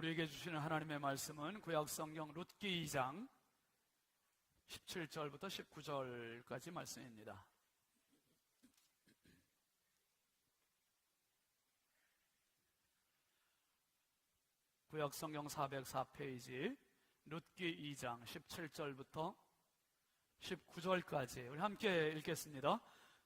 우리에게 주시는 하나님의 말씀은 구약성경 룻기 2장 17절부터 19절까지 말씀입니다. 구약성경 404페이지 룻기 2장 17절부터 19절까지 우리 함께 읽겠습니다.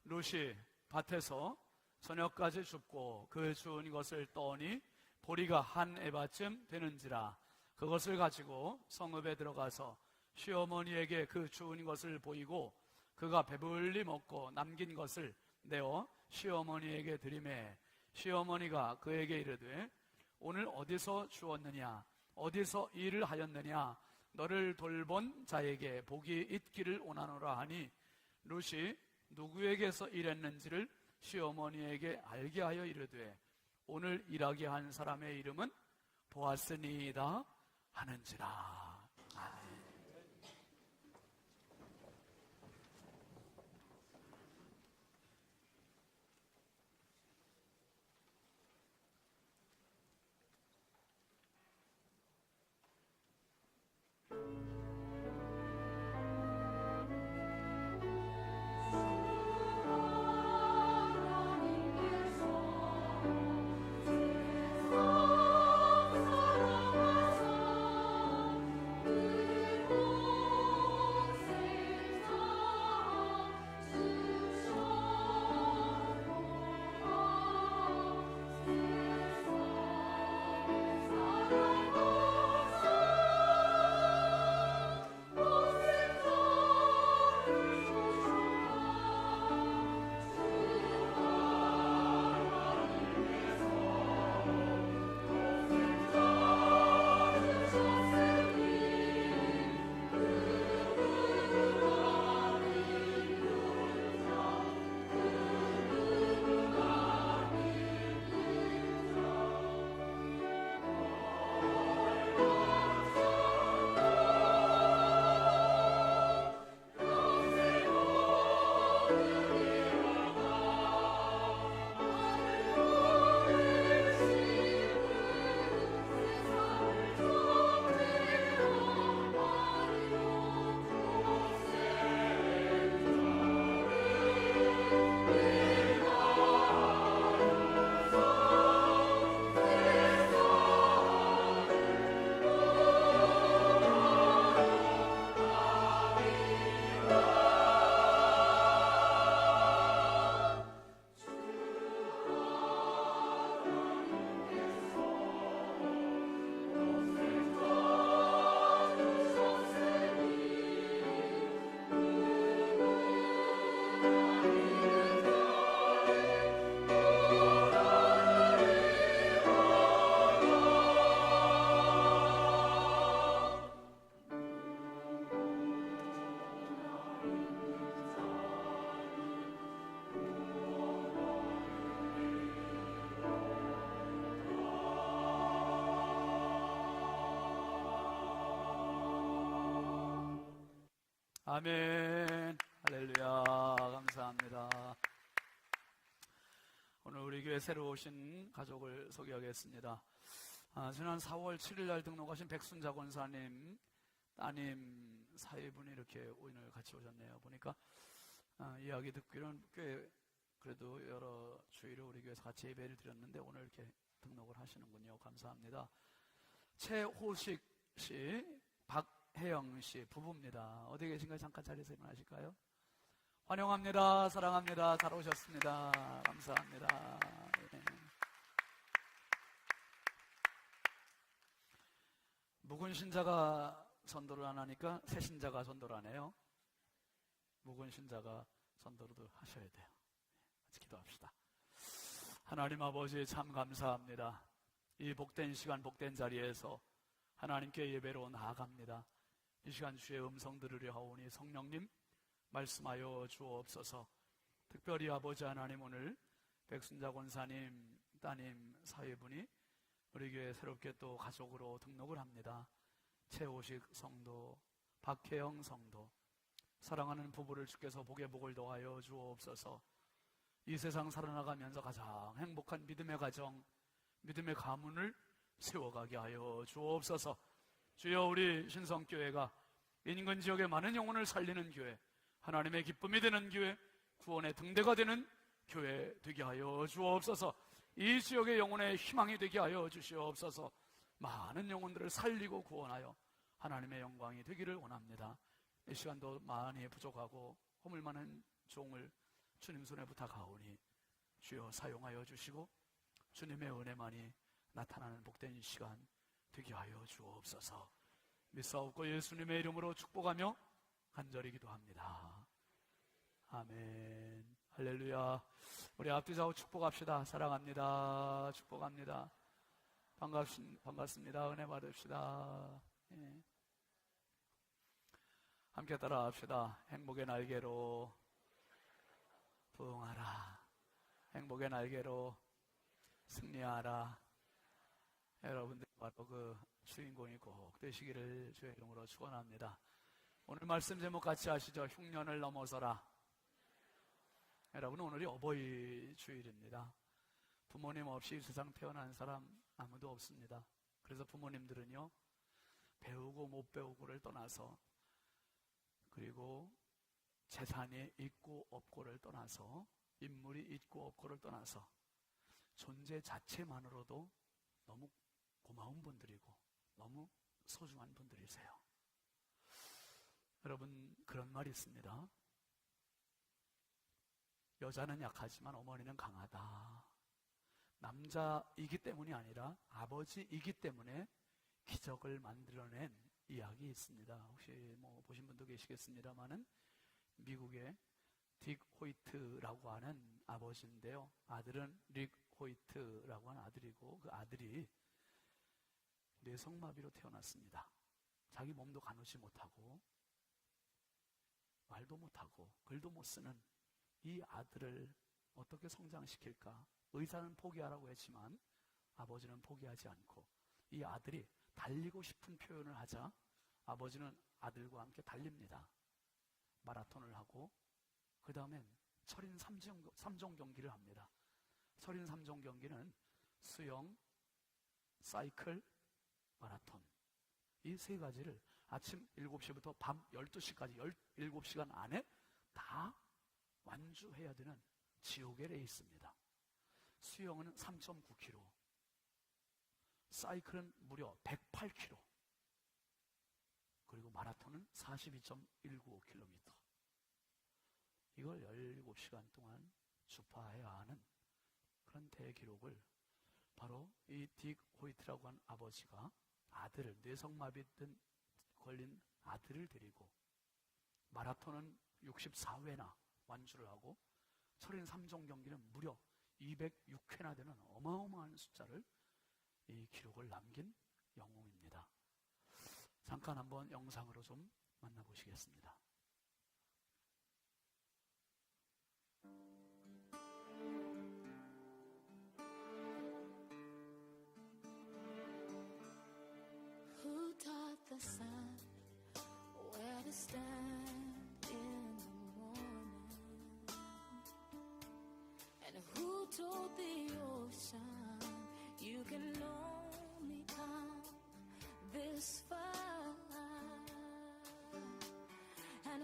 룻이 밭에서 저녁까지 줍고 그 주운 것을 떠오니 보리가 한 에바쯤 되는지라. 그것을 가지고 성읍에 들어가서 시어머니에게 그 주운 것을 보이고 그가 배불리 먹고 남긴 것을 내어 시어머니에게 드리매 시어머니가 그에게 이르되 오늘 어디서 주었느냐 어디서 일을 하였느냐 너를 돌본 자에게 복이 있기를 원하노라 하니 룻이 누구에게서 일했는지를 시어머니에게 알게 하여 이르되 오늘 일하게 한 사람의 이름은 보아스니이다 하는지라. 아멘. 아멘. 할렐루야. 감사합니다. 오늘 우리 교회 새로 오신 가족을 소개하겠습니다. 지난 4월 7일 날 등록하신 백순자 권사님 따님 사위분이 이렇게 오늘 같이 오셨네요. 보니까 이야기 듣기로는 꽤 그래도 여러 주일을 우리 교회에서 같이 예배를 드렸는데 오늘 이렇게 등록을 하시는군요. 감사합니다. 최호식 씨, 혜영 씨 부부입니다. 어디 계신가요? 잠깐 자리에서 일어나실까요? 환영합니다. 사랑합니다. 잘 오셨습니다. 감사합니다. 네. 묵은 신자가 전도를 안 하니까 새 신자가 전도를 하네요. 묵은 신자가 전도를 하셔야 돼요. 같이 기도합시다. 하나님 아버지 참 감사합니다. 이 복된 시간 복된 자리에서 하나님께 예배로 나아갑니다. 이 시간 주의 음성 들으려 하오니 성령님 말씀하여 주옵소서. 특별히 아버지 하나님 오늘 백순자 권사님 따님 사위분이 우리 교회 새롭게 또 가족으로 등록을 합니다. 최호식 성도, 박혜영 성도, 사랑하는 부부를 주께서 복에 복을 더하여 주옵소서. 이 세상 살아나가면서 가장 행복한 믿음의 가정, 믿음의 가문을 세워가게 하여 주옵소서. 주여, 우리 신성교회가 인근 지역의 많은 영혼을 살리는 교회, 하나님의 기쁨이 되는 교회, 구원의 등대가 되는 교회 되게 하여 주옵소서. 이 지역의 영혼의 희망이 되게 하여 주시옵소서. 많은 영혼들을 살리고 구원하여 하나님의 영광이 되기를 원합니다. 이 시간도 많이 부족하고 허물 많은 종을 주님 손에 부탁하오니 주여 사용하여 주시고 주님의 은혜만이 나타나는 복된 시간 되게 하여 주옵소서. 믿사옵고 예수님의 이름으로 축복하며 간절히 기도합니다. 아멘. 할렐루야. 우리 앞뒤 좌우 축복합시다. 사랑합니다. 축복합니다. 반갑습니다. 은혜 받읍시다. 예. 함께 따라합시다. 행복의 날개로 부응하라. 행복의 날개로 승리하라. 여러분들 바로 그 주인공이 꼭 되시기를 주의 이름으로 축원합니다. 오늘 말씀 제목 같이 아시죠? 흉년을 넘어서라. 여러분, 오늘이 어버이 주일입니다. 부모님 없이 세상 태어난 사람 아무도 없습니다. 그래서 부모님들은요, 배우고 못 배우고를 떠나서, 그리고 재산이 있고 없고를 떠나서, 인물이 있고 없고를 떠나서 존재 자체만으로도 너무 고마운 분들이고 너무 소중한 분들이세요. 여러분, 그런 말이 있습니다. 여자는 약하지만 어머니는 강하다. 남자이기 때문이 아니라 아버지이기 때문에 기적을 만들어낸 이야기 있습니다. 혹시 보신 분도 계시겠습니다만은 미국의 딕 호이트라고 하는 아버지인데요. 아들은 릭 호이트라고 하는 아들이고, 그 아들이 뇌성마비로 태어났습니다. 자기 몸도 가누지 못하고 말도 못하고 글도 못 쓰는 이 아들을 어떻게 성장시킬까? 의사는 포기하라고 했지만 아버지는 포기하지 않고 이 아들이 달리고 싶은 표현을 하자 아버지는 아들과 함께 달립니다. 마라톤을 하고 그 다음엔 철인 3종 경기를 합니다. 철인 3종 경기는 수영, 사이클, 마라톤, 이 세 가지를 아침 7시부터 밤 12시까지 17시간 안에 다 완주해야 되는 지옥의 레이스입니다. 수영은 3.9km, 사이클은 무려 108km, 그리고 마라톤은 42.195km. 이걸 17시간 동안 주파해야 하는 그런 대기록을 바로 이 딕 호이트라고 하는 아버지가 아들을, 뇌성마비 등 걸린 아들을 데리고 마라톤은 64회나 완주를 하고 철인 3종 경기는 무려 206회나 되는 어마어마한 숫자를, 이 기록을 남긴 영웅입니다. 잠깐 한번 영상으로 좀 만나보시겠습니다. Who taught the sun where to stand in the morning? And who told the ocean you can only come this far? And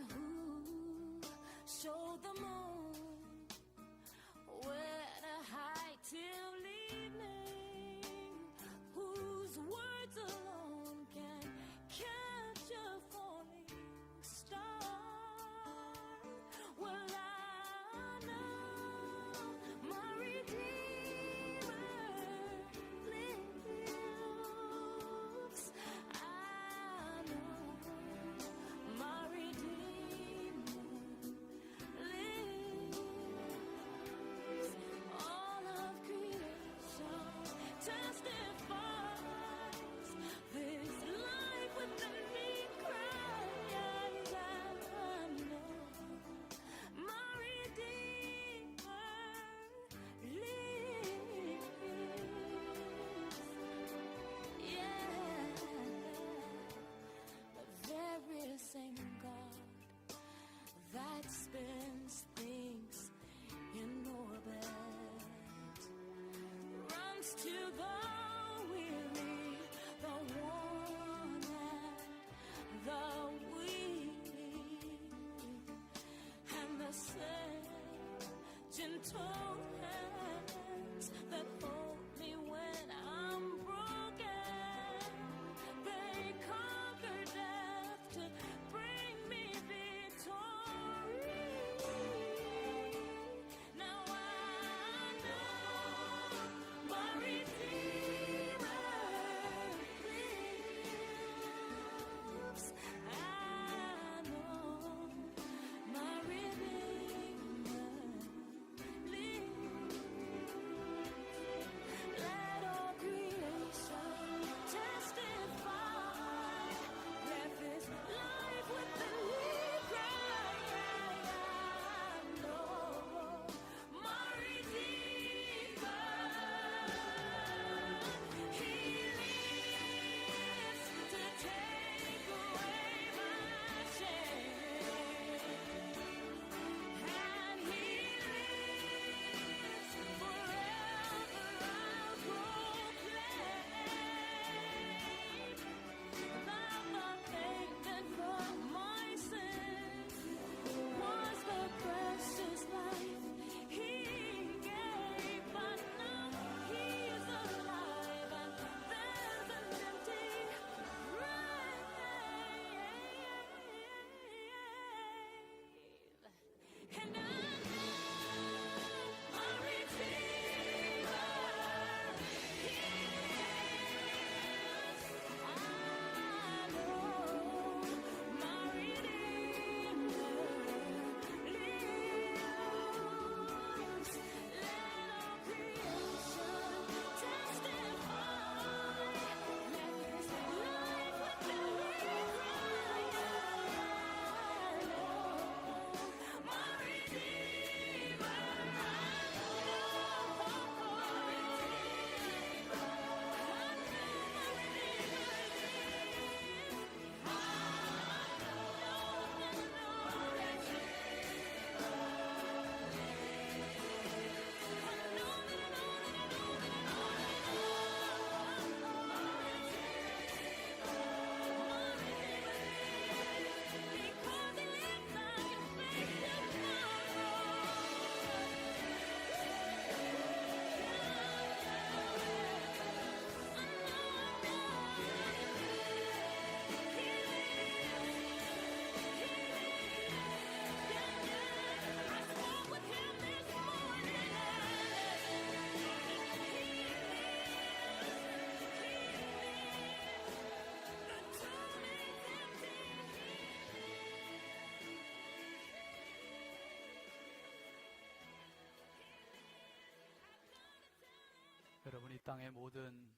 이 땅의 모든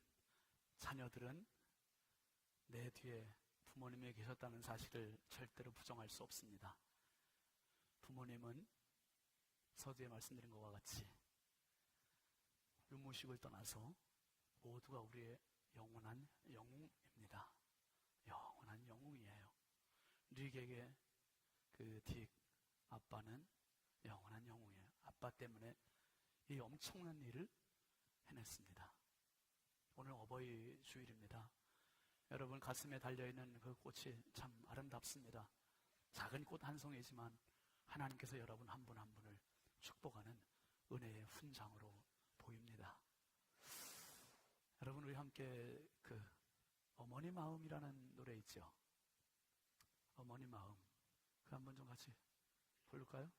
자녀들은 내 뒤에 부모님이 계셨다는 사실을 절대로 부정할 수 없습니다. 부모님은 서두에 말씀드린 것과 같이 유무식을 떠나서 모두가 우리의 영원한 영웅입니다. 영원한 영웅이에요. 릭에게 그 딕 아빠는 영원한 영웅이에요. 아빠 때문에 이 엄청난 일을 해냈습니다. 오늘 어버이 주일입니다. 여러분 가슴에 달려있는 그 꽃이 참 아름답습니다. 작은 꽃 한 송이지만 하나님께서 여러분 한 분 한 분을 축복하는 은혜의 훈장으로 보입니다. 여러분 우리 함께 그 어머니 마음이라는 노래 있죠. 어머니 마음 그 한번 좀 같이 부를까요?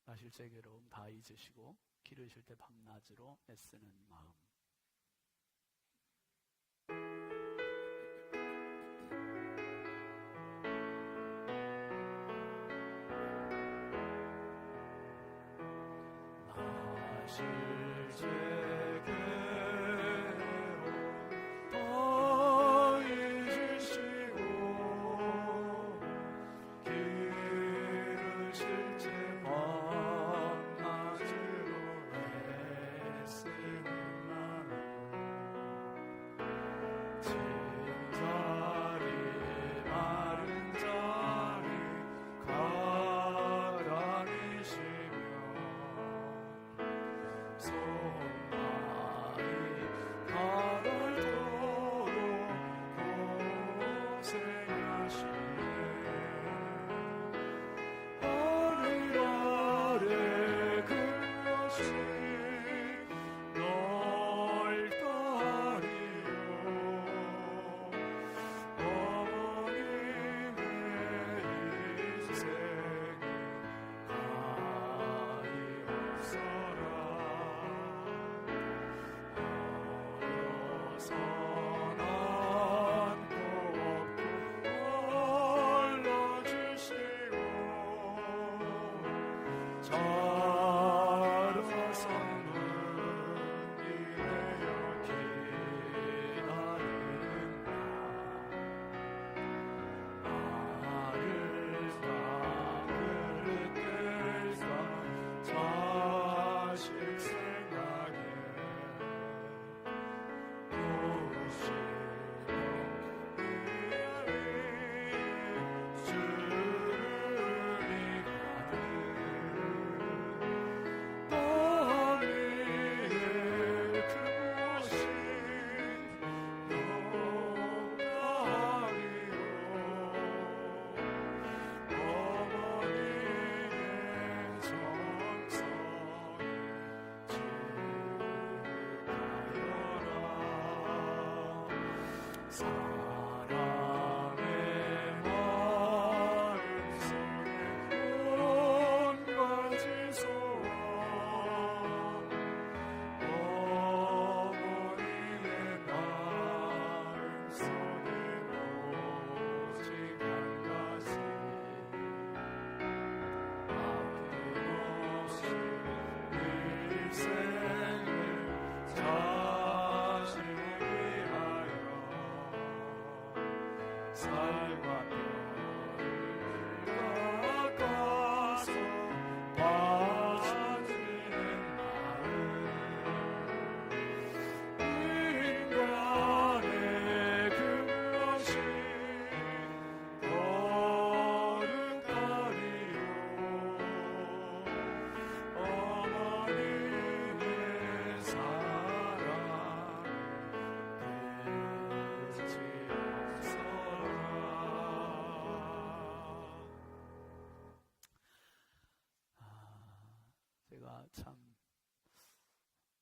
나실 제 괴로움 다 잊으시고 기르실 때 밤낮으로 애쓰는 마음. 나실 제 괴로움 다 잊으시고 기르실 때 밤낮으로 애쓰는 마음. 진자리 마른 자리 가다니시며 손발이 가늘도록 고생하시네. 하늘 아래 그것이 넓다리요. 어머님의 인생이 가엾어라. 어려서는 안고 올려주시고 자라서는 이내어 기다리는다. 나를 닦을 때가 자식 생각에 부르시는 주름이 가득 땅 위에 그것이 영광이요. 어머니의 정성이 지하여라. 사람의 마음속에 온 가지 소원 어머니의 마음속에 오직 한 가지 아낌없이 일생을 자신을 위하여 살과 뼈를 깎아서 바치는 마음. 인간의 그것이 거룩하리요. 어머니의 사랑 끝이 없어라. 제가 참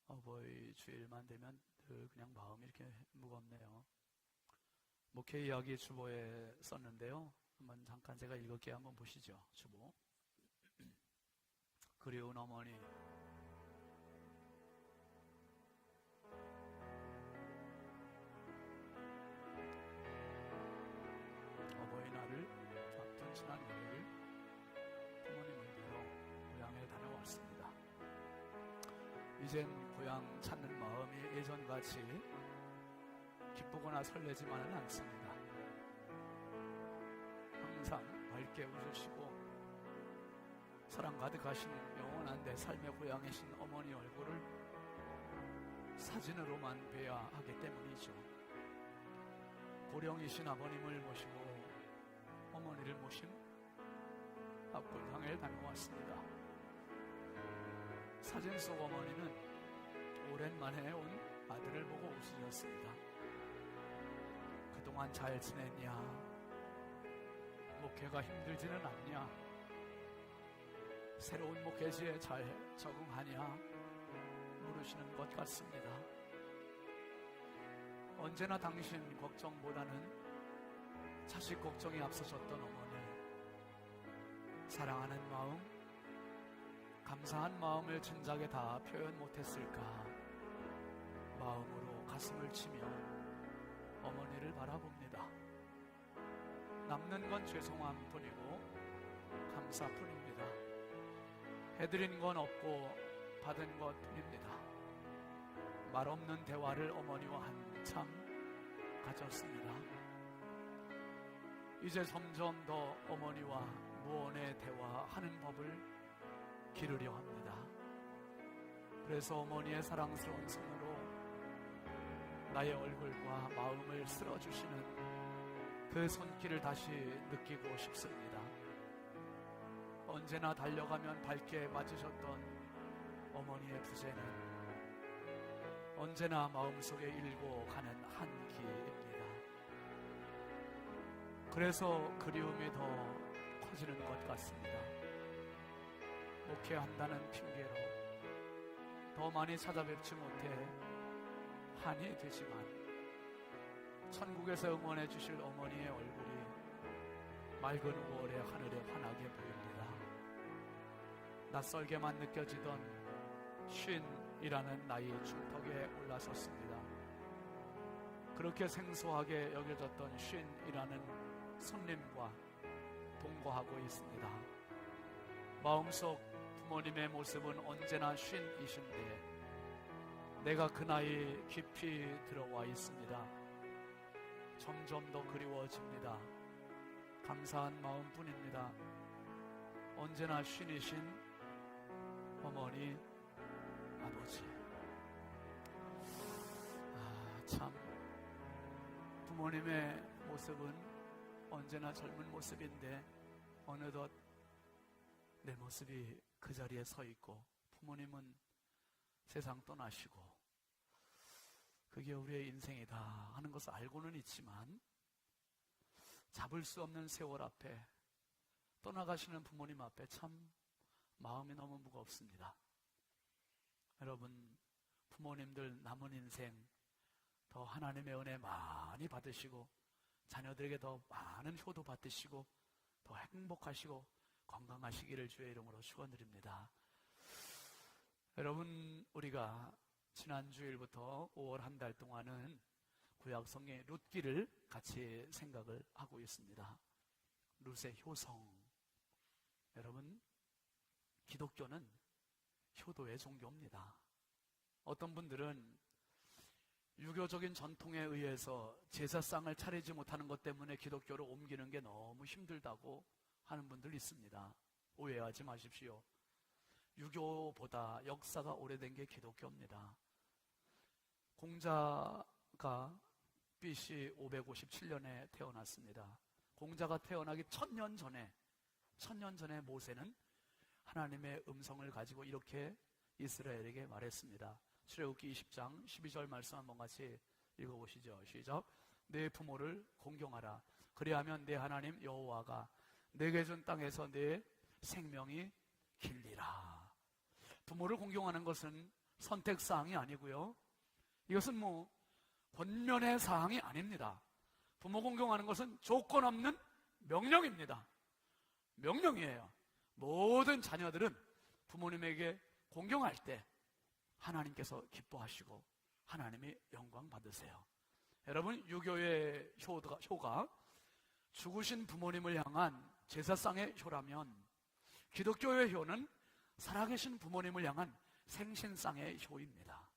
어버이 주일만 되면 늘 그냥 마음이 이렇게 무겁네요. 목회 이야기 주보에 썼는데요. 한번 잠깐 제가 읽을게요. 한번 보시죠. 주보. 그리운 어머니. 어버이날을 앞둔 지난 일요일 이젠 고향 찾는 마음이 예전같이 기쁘거나 설레지만은 않습니다. 항상 밝게 웃으시고 사랑 가득하신 영원한 내 삶의 고향이신 어머니 얼굴을 사진으로만 뵈야 하기 때문이죠. 고령이신 아버님을 모시고 어머니를 모신 앞골당에 다녀왔습니다. 사진 속 어머니는 오랜만에 온 아들을 보고 웃으셨습니다. 그동안 잘 지냈냐? 목회가 힘들지는 않냐? 새로운 목회지에 잘 적응하냐? 물으시는 것 같습니다. 언제나 당신 걱정보다는 자식 걱정이 앞서셨던 어머니, 사랑하는 마음, 감사한 마음을 진작에 다 표현 못했을까 마음으로 가슴을 치며 어머니를 바라봅니다. 남는 건 죄송함 뿐이고 감사뿐입니다. 해드린 건 없고 받은 것 뿐입니다. 말없는 대화를 어머니와 한참 가졌습니다. 이제 점점 더 어머니와 무언의 대화하는 법을 기르려 합니다. 그래서 어머니의 사랑스러운 손으로 나의 얼굴과 마음을 쓸어주시는 그 손길을 다시 느끼고 싶습니다. 언제나 달려가면 밝게 맞으셨던 어머니의 부재는 언제나 마음속에 일고 가는 한기입니다. 그래서 그리움이 더 커지는 것 같습니다. 목회한다는 핑계로 더 많이 찾아뵙지 못해 한이 되지만 천국에서 응원해 주실 어머니의 얼굴이 맑은 5월의 하늘에 환하게 보입니다. 낯설게만 느껴지던 쉰이라는 나이의 중턱에 올라섰습니다. 그렇게 생소하게 여겨졌던 쉰이라는 손님과 동거하고 있습니다. 마음속 부모님의 모습은 언제나 쉰이신데 내가 그 나이 깊이 들어와 있습니다. 점점 더 그리워집니다. 감사한 마음뿐입니다. 언제나 쉰이신 어머니, 아버지. 참 부모님의 모습은 언제나 젊은 모습인데 어느덧 내 모습이 그 자리에 서 있고 부모님은 세상 떠나시고 그게 우리의 인생이다 하는 것을 알고는 있지만 잡을 수 없는 세월 앞에 떠나가시는 부모님 앞에 참 마음이 너무 무겁습니다. 여러분, 부모님들 남은 인생 더 하나님의 은혜 많이 받으시고 자녀들에게 더 많은 효도 받으시고 더 행복하시고 건강하시기를 주의 이름으로 축원드립니다. 여러분, 우리가 지난 주일부터 5월 한 달 동안은 구약 성경의 룻기를 같이 생각을 하고 있습니다. 룻의 효성. 여러분, 기독교는 효도의 종교입니다. 어떤 분들은 유교적인 전통에 의해서 제사상을 차리지 못하는 것 때문에 기독교로 옮기는 게 너무 힘들다고 하는 분들 있습니다. 오해하지 마십시오. 유교보다 역사가 오래된 게 기독교입니다. 공자가 BC 557년에 태어났습니다. 공자가 태어나기 1000년 전에 모세는 하나님의 음성을 가지고 이렇게 이스라엘에게 말했습니다. 출애굽기 20장 12절 말씀 한번 같이 읽어보시죠. 시작. 내 부모를 공경하라. 그리하면 내 하나님 여호와가 내게 준 땅에서 내 생명이 길리라. 부모를 공경하는 것은 선택사항이 아니고요. 이것은 권면의 사항이 아닙니다. 부모 공경하는 것은 조건 없는 명령입니다. 명령이에요. 모든 자녀들은 부모님에게 공경할 때 하나님께서 기뻐하시고 하나님이 영광 받으세요. 여러분, 유교의 효가 죽으신 부모님을 향한 제사상의 효라면 기독교의 효는 살아계신 부모님을 향한 생신상의 효입니다.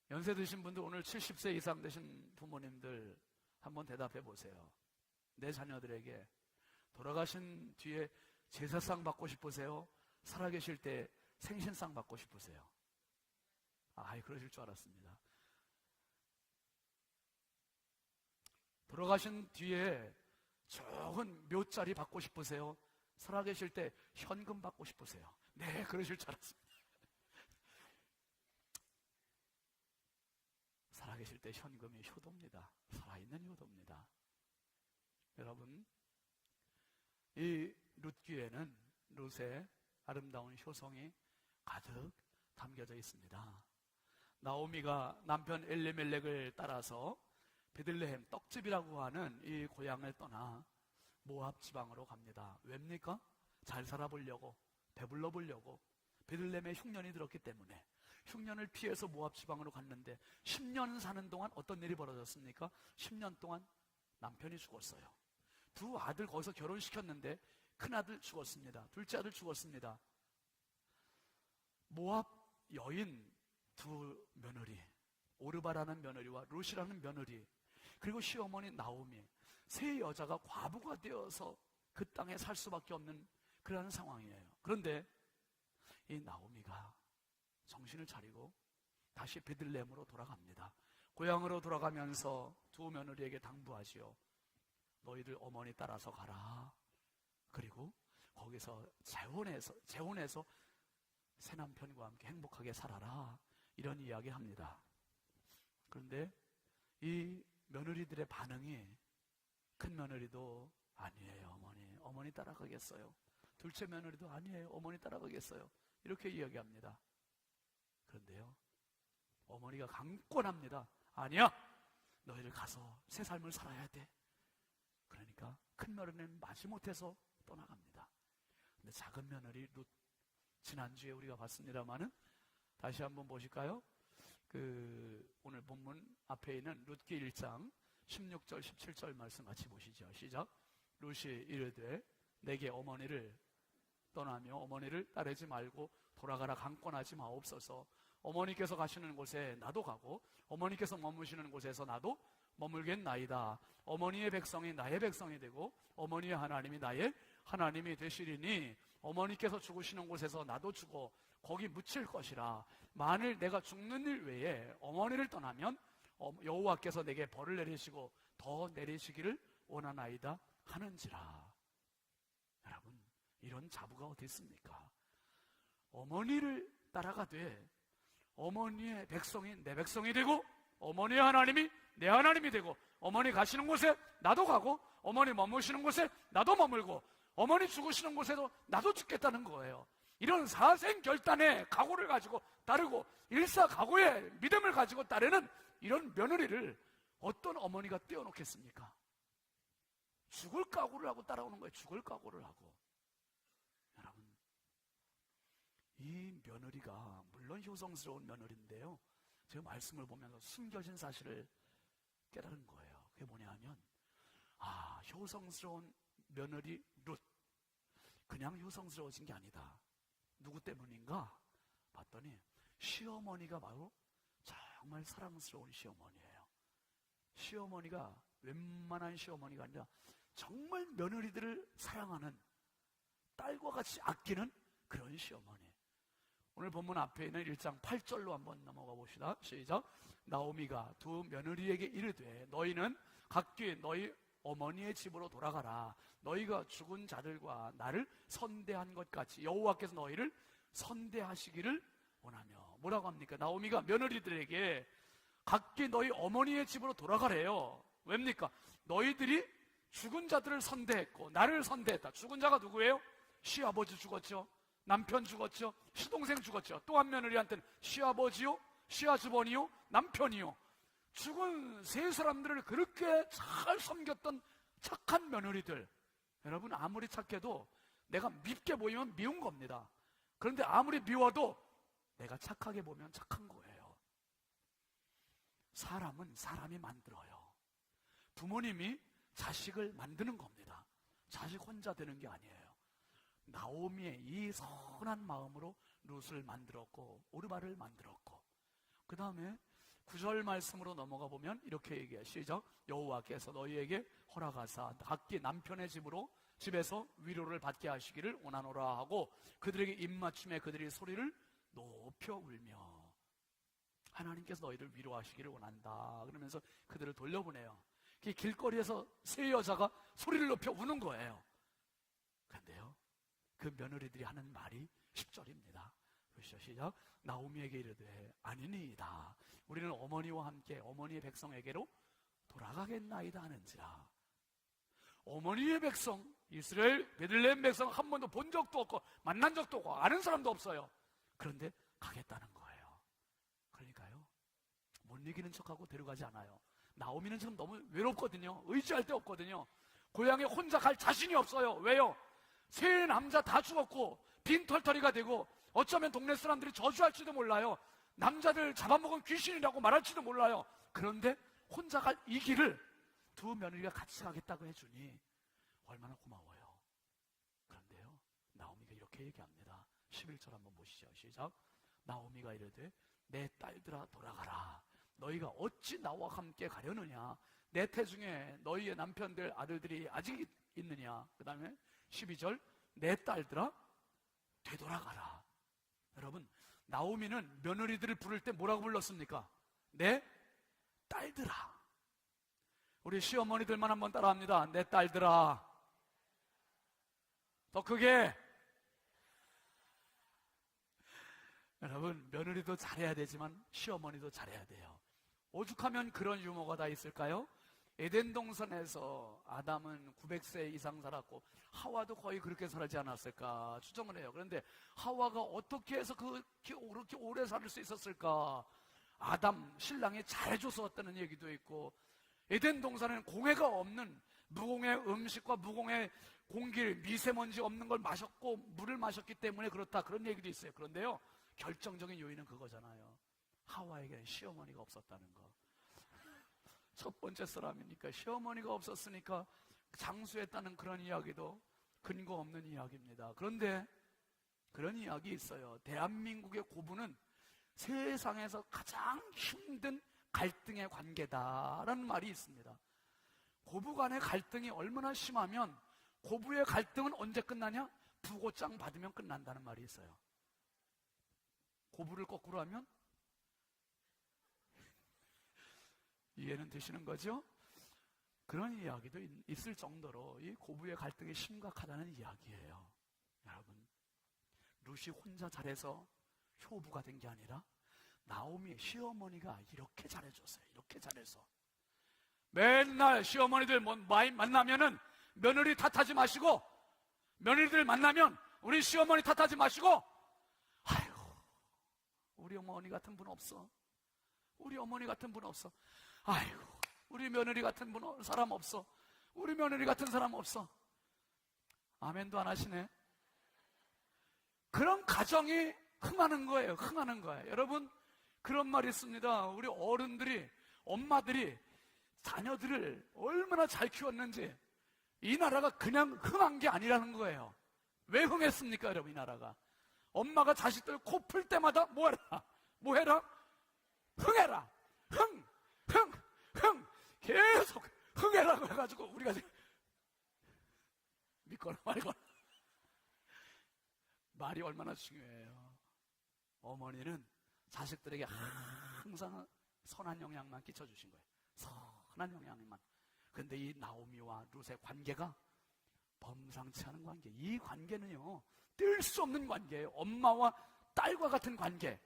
연세 드신 분들, 오늘 70세 이상 되신 부모님들 한번 대답해 보세요. 내 자녀들에게 돌아가신 뒤에 제사상 받고 싶으세요? 살아계실 때 생신상 받고 싶으세요? 그러실 줄 알았습니다. 돌아가신 뒤에 좋은 묘자리 받고 싶으세요? 살아계실 때 현금 받고 싶으세요? 네, 그러실 줄 알았습니다. 살아계실 때 현금이 효도입니다. 살아있는 효도입니다. 여러분, 이 룻기에는 룻의 아름다운 효성이 가득 담겨져 있습니다. 나오미가 남편 엘리멜렉을 따라서 베들레헴 떡집이라고 하는 이 고향을 떠나 모압 지방으로 갑니다. 왜입니까? 잘 살아보려고, 배불러 보려고. 베들레헴에 흉년이 들었기 때문에 흉년을 피해서 모압 지방으로 갔는데 10년 사는 동안 어떤 일이 벌어졌습니까? 10년 동안 남편이 죽었어요. 두 아들 거기서 결혼시켰는데 큰아들 죽었습니다. 둘째 아들 죽었습니다. 모압 여인 두 며느리, 오르바라는 며느리와 룻이라는 며느리, 그리고 시어머니 나오미, 세 여자가 과부가 되어서 그 땅에 살 수밖에 없는 그런 상황이에요. 그런데 이 나오미가 정신을 차리고 다시 베들레헴으로 돌아갑니다. 고향으로 돌아가면서 두 며느리에게 당부하지요. 너희들 어머니 따라서 가라. 그리고 거기서 재혼해서 새 남편과 함께 행복하게 살아라. 이런 이야기 합니다. 그런데 이 며느리들의 반응이, 큰 며느리도 아니에요, 어머니 따라가겠어요. 둘째 며느리도 아니에요, 어머니 따라가겠어요. 이렇게 이야기합니다. 그런데요, 어머니가 강권합니다. 아니야, 너희들 가서 새 삶을 살아야 돼. 그러니까 큰 며느리는 마지못해서 떠나갑니다. 근데 작은 며느리 룻, 지난주에 우리가 봤습니다마는 다시 한번 보실까요? 오늘 본문 앞에 있는 룻기 1장 16절 17절 말씀 같이 보시죠. 시작. 룻이 이르되 내게 어머니를 떠나며 어머니를 따르지 말고 돌아가라 강권하지 마옵소서. 어머니께서 가시는 곳에 나도 가고 어머니께서 머무시는 곳에서 나도 머물겠나이다. 어머니의 백성이 나의 백성이 되고 어머니의 하나님이 나의 하나님이 되시리니 어머니께서 죽으시는 곳에서 나도 죽어 거기 묻힐 것이라. 만일 내가 죽는 일 외에 어머니를 떠나면 여호와께서 내게 벌을 내리시고 더 내리시기를 원하나이다 하는지라. 여러분, 이런 자부가 어디 있습니까? 어머니를 따라가되 어머니의 백성이 내 백성이 되고 어머니의 하나님이 내 하나님이 되고 어머니 가시는 곳에 나도 가고 어머니 머무시는 곳에 나도 머물고 어머니 죽으시는 곳에도 나도 죽겠다는 거예요. 이런 사생결단의 각오를 가지고 따르고 일사각오의 믿음을 가지고 따르는 이런 며느리를 어떤 어머니가 떼어놓겠습니까? 죽을 각오를 하고 따라오는 거예요. 죽을 각오를 하고. 여러분, 이 며느리가 물론 효성스러운 며느리인데요, 제가 말씀을 보면서 숨겨진 사실을 깨달은 거예요. 그게 뭐냐 하면, 효성스러운 며느리 룻, 그냥 효성스러워진 게 아니다. 누구 때문인가? 봤더니 시어머니가 바로 정말 사랑스러운 시어머니예요. 시어머니가 웬만한 시어머니가 아니라 정말 며느리들을 사랑하는, 딸과 같이 아끼는 그런 시어머니. 오늘 본문 앞에 있는 1장 8절로 한번 넘어가 봅시다. 시작. 나오미가 두 며느리에게 이르되 너희는 각기 너희 어머니의 집으로 돌아가라. 너희가 죽은 자들과 나를 선대한 것 같이 여호와께서 너희를 선대하시기를 원하며. 뭐라고 합니까? 나오미가 며느리들에게 각기 너희 어머니의 집으로 돌아가래요. 왜입니까? 너희들이 죽은 자들을 선대했고 나를 선대했다. 죽은 자가 누구예요? 시아버지 죽었죠. 남편 죽었죠. 시동생 죽었죠. 또 한 며느리한테는 시아버지요, 시아주버니요, 남편이요. 죽은 세 사람들을 그렇게 잘 섬겼던 착한 며느리들. 여러분, 아무리 착해도 내가 밉게 보이면 미운 겁니다. 그런데 아무리 미워도 내가 착하게 보면 착한 거예요. 사람은 사람이 만들어요. 부모님이 자식을 만드는 겁니다. 자식 혼자 되는 게 아니에요. 나오미의 이 선한 마음으로 룻을 만들었고 오르바를 만들었고, 그 다음에 9절 말씀으로 넘어가 보면 이렇게 얘기해요. 시작. 여호와께서 너희에게 허락하사 각기 남편의 집에서 위로를 받게 하시기를 원하노라 하고 그들에게 입맞춤에 그들이 소리를 높여 울며, 하나님께서 너희를 위로하시기를 원한다 그러면서 그들을 돌려보내요. 길거리에서 세 여자가 소리를 높여 우는 거예요. 그런데요, 그 며느리들이 하는 말이 10절입니다. 보시죠. 시작. 나오미에게 이르되 아니니이다. 우리는 어머니와 함께 어머니의 백성에게로 돌아가겠나이다 하는지라. 어머니의 백성, 이스라엘 베들레헴 백성 한 번도 본 적도 없고 만난 적도 없고 아는 사람도 없어요. 그런데 가겠다는 거예요. 그러니까요, 못 이기는 척하고 데려가지 않아요. 나오미는 지금 너무 외롭거든요. 의지할 데 없거든요. 고향에 혼자 갈 자신이 없어요. 왜요? 세 남자 다 죽었고 빈털터리가 되고 어쩌면 동네 사람들이 저주할지도 몰라요. 남자들 잡아먹은 귀신이라고 말할지도 몰라요. 그런데 혼자 갈 이 길을 두 며느리가 같이 가겠다고 해주니 얼마나 고마워요. 그런데요, 나오미가 이렇게 얘기합니다. 11절 한번 보시죠. 시작. 나오미가 이르되 내 딸들아 돌아가라. 너희가 어찌 나와 함께 가려느냐? 내 태중에 너희의 남편들 아들들이 아직 있느냐? 그 다음에 12절 내 딸들아 되돌아가라. 여러분, 나오미는 며느리들을 부를 때 뭐라고 불렀습니까? 내 딸들아. 우리 시어머니들만 한번 따라합니다. 내 딸들아. 더 크게. 여러분, 며느리도 잘해야 되지만 시어머니도 잘해야 돼요. 오죽하면 그런 유머가 다 있을까요? 에덴 동산에서 아담은 900세 이상 살았고 하와도 거의 그렇게 살지 않았을까 추정을 해요. 그런데 하와가 어떻게 해서 그렇게 오래 살 수 있었을까? 아담 신랑이 잘해줘서 왔다는 얘기도 있고, 에덴 동산에는 공해가 없는 무공해 음식과 무공해 공기, 미세먼지 없는 걸 마셨고 물을 마셨기 때문에 그렇다, 그런 얘기도 있어요. 그런데요, 결정적인 요인은 그거잖아요. 하와에게는 시어머니가 없었다는 거. 첫 번째 사람이니까 시어머니가 없었으니까 장수했다는 그런 이야기도 근거 없는 이야기입니다. 그런데 그런 이야기 있어요. 대한민국의 고부는 세상에서 가장 힘든 갈등의 관계다라는 말이 있습니다. 고부 간의 갈등이 얼마나 심하면 고부의 갈등은 언제 끝나냐? 부고장 받으면 끝난다는 말이 있어요. 고부를 거꾸로 하면 이해는 되시는 거죠? 그런 이야기도 있을 정도로 이 고부의 갈등이 심각하다는 이야기예요. 여러분, 룻이 혼자 잘해서 효부가 된 게 아니라 나오미의 시어머니가 이렇게 잘해줬어요. 이렇게 잘해서 맨날 시어머니들 만나면은 며느리 탓하지 마시고, 며느리들 만나면 우리 시어머니 탓하지 마시고, 아유, 우리 어머니 같은 분 없어. 우리 어머니 같은 분 없어. 아이고, 우리 며느리 같은 사람 없어. 우리 며느리 같은 사람 없어. 아멘도 안 하시네. 그런 가정이 흥하는 거예요. 흥하는 거예요. 여러분, 그런 말이 있습니다. 우리 어른들이, 엄마들이 자녀들을 얼마나 잘 키웠는지, 이 나라가 그냥 흥한 게 아니라는 거예요. 왜 흥했습니까, 여러분? 이 나라가 엄마가 자식들 코 풀 때마다 뭐 해라? 흥해라. 흥 계속 흥해라고 해가지고 우리가 믿거나 말거나. 말이 얼마나 중요해요. 어머니는 자식들에게 항상 선한 영향만 끼쳐주신 거예요. 선한 영향만. 근데 이 나오미와 룻의 관계가 범상치 않은 관계. 이 관계는요, 뗄 수 없는 관계예요. 엄마와 딸과 같은 관계.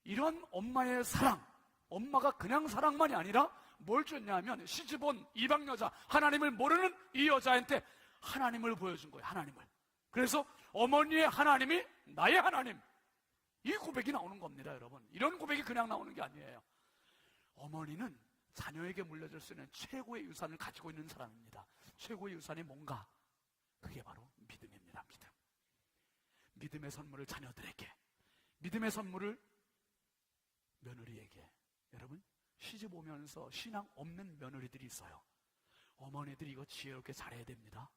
이런 엄마의 사랑, 엄마가 그냥 사랑만이 아니라 뭘 줬냐면 시집온 이방 여자, 하나님을 모르는 이 여자한테 하나님을 보여준 거예요. 하나님을. 그래서 어머니의 하나님이 나의 하나님, 이 고백이 나오는 겁니다. 여러분, 이런 고백이 그냥 나오는 게 아니에요. 어머니는 자녀에게 물려줄 수 있는 최고의 유산을 가지고 있는 사람입니다. 최고의 유산이 뭔가? 그게 바로 믿음입니다. 믿음. 믿음의 선물을 자녀들에게, 믿음의 선물을 며느리에게. 여러분, 시집 오면서 신앙 없는 며느리들이 있어요. 어머니들이 이거 지혜롭게 잘해야 됩니다.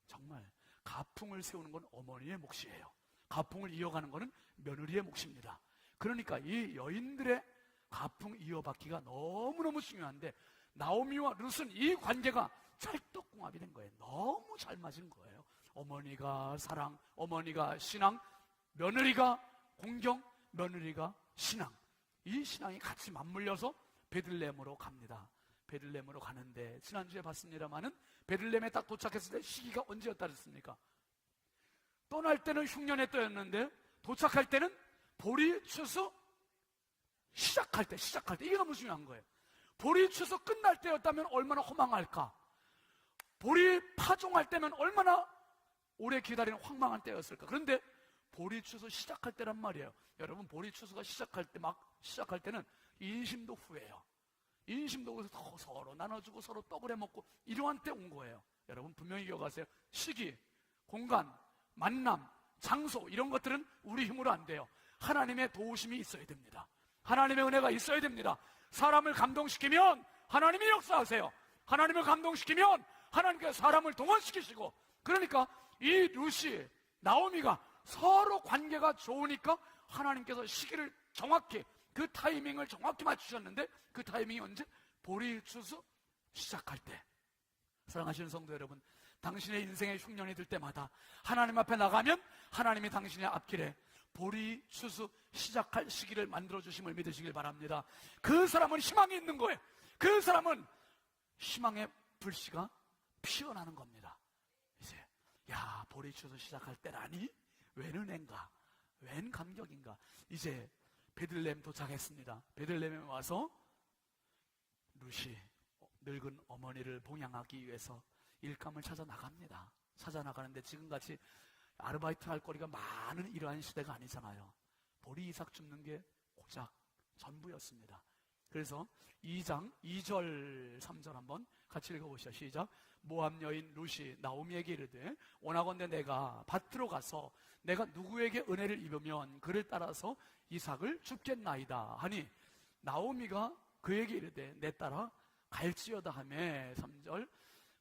정말 가풍을 세우는 건 어머니의 몫이에요. 가풍을 이어가는 것은 며느리의 몫입니다. 그러니까 이 여인들의 가풍 이어받기가 너무너무 중요한데 나오미와 룻은 이 관계가 찰떡궁합이 된 거예요. 너무 잘 맞은 거예요. 어머니가 사랑, 어머니가 신앙, 며느리가 공경, 며느리가 신앙. 이 신앙이 같이 맞물려서 베들레헴으로 갑니다. 베들레헴으로 가는데 지난주에 봤습니다마는 베들레헴에 딱 도착했을 때 시기가 언제였다 그랬습니까? 떠날 때는 흉년의 때였는데 도착할 때는 보리 추수 시작할 때 이게 너무 중요한 거예요. 보리 추수 끝날 때였다면 얼마나 허망할까? 보리 파종할 때면 얼마나 오래 기다리는 황망한 때였을까? 그런데 보리 추수 시작할 때란 말이에요. 여러분, 보리 추수가 시작할 때는 인심도 후회해요. 인심도 그래서 서로 나눠주고 서로 떡을 해먹고 이러한 때 온 거예요. 여러분 분명히 기억하세요. 시기, 공간, 만남, 장소 이런 것들은 우리 힘으로 안 돼요. 하나님의 도우심이 있어야 됩니다. 하나님의 은혜가 있어야 됩니다. 사람을 감동시키면 하나님이 역사하세요. 하나님을 감동시키면 하나님께서 사람을 동원시키시고, 그러니까 이 룻이 나오미가 서로 관계가 좋으니까 하나님께서 시기를 정확히, 그 타이밍을 정확히 맞추셨는데 그 타이밍이 언제? 보리 추수 시작할 때. 사랑하시는 성도 여러분, 당신의 인생의 흉년이 들 때마다 하나님 앞에 나가면 하나님이 당신의 앞길에 보리 추수 시작할 시기를 만들어주심을 믿으시길 바랍니다. 그 사람은 희망이 있는 거예요. 그 사람은 희망의 불씨가 피어나는 겁니다. 이제 야, 보리 추수 시작할 때라니? 웬 은혜인가? 웬 감격인가? 이제 베들레헴 도착했습니다. 베들레헴에 와서 룻이 늙은 어머니를 봉양하기 위해서 일감을 찾아 나갑니다. 찾아 나가는데 지금같이 아르바이트 할 거리가 많은 이러한 시대가 아니잖아요. 보리 이삭 줍는 게 고작 전부였습니다. 그래서 2장 2절 3절 한번 같이 읽어보시죠. 시작. 모압 여인 룻이 나오미에게 이르되 원하건대 내가 밭으로 가서 내가 누구에게 은혜를 입으면 그를 따라서 이삭을 줍겠나이다 하니 나오미가 그에게 이르되 내 따라 갈지어다 하며 3절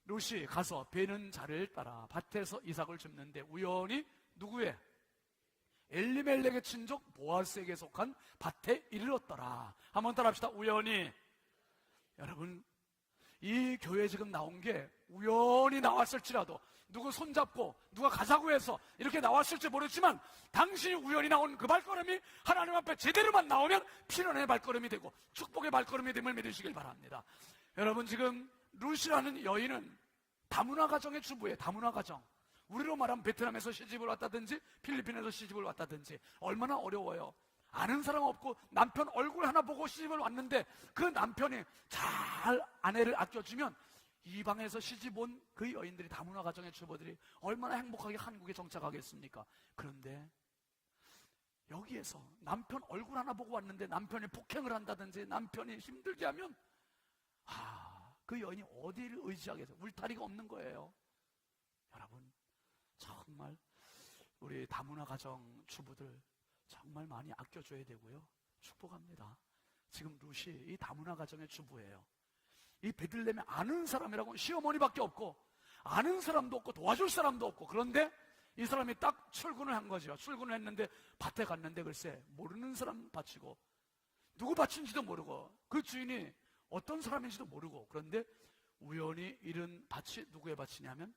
룻이 가서 베는 자를 따라 밭에서 이삭을 줍는데 우연히 누구의? 엘리멜렉의 친족 보아스에게 속한 밭에 이르렀더라. 한번 따라합시다. 우연히. 여러분, 이 교회 지금 나온 게 우연히 나왔을지라도, 누구 손잡고 누가 가자고 해서 이렇게 나왔을지 모르지만 당신이 우연히 나온 그 발걸음이 하나님 앞에 제대로만 나오면 피난의 발걸음이 되고 축복의 발걸음이 됨을 믿으시길 바랍니다. 여러분, 지금 룻이라는 여인은 다문화 가정의 주부예요. 다문화 가정. 우리로 말하면 베트남에서 시집을 왔다든지 필리핀에서 시집을 왔다든지 얼마나 어려워요. 아는 사람 없고 남편 얼굴 하나 보고 시집을 왔는데 그 남편이 잘 아내를 아껴주면 이방에서 시집 온 그 여인들이, 다문화 가정의 주부들이 얼마나 행복하게 한국에 정착하겠습니까? 그런데 여기에서 남편 얼굴 하나 보고 왔는데 남편이 폭행을 한다든지 남편이 힘들게 하면 그 여인이 어디를 의지하겠어요? 울타리가 없는 거예요. 여러분, 정말 우리 다문화 가정 주부들 정말 많이 아껴줘야 되고요. 축복합니다. 지금 룻이 이 다문화 가정의 주부예요. 이 베들레헴에 아는 사람이라고는 시어머니밖에 없고 아는 사람도 없고 도와줄 사람도 없고, 그런데 이 사람이 딱 출근을 한 거죠. 출근을 했는데 밭에 갔는데 글쎄 모르는 사람 밭이고 누구 밭인지도 모르고 그 주인이 어떤 사람인지도 모르고, 그런데 우연히 이른 밭이 누구의 밭이냐면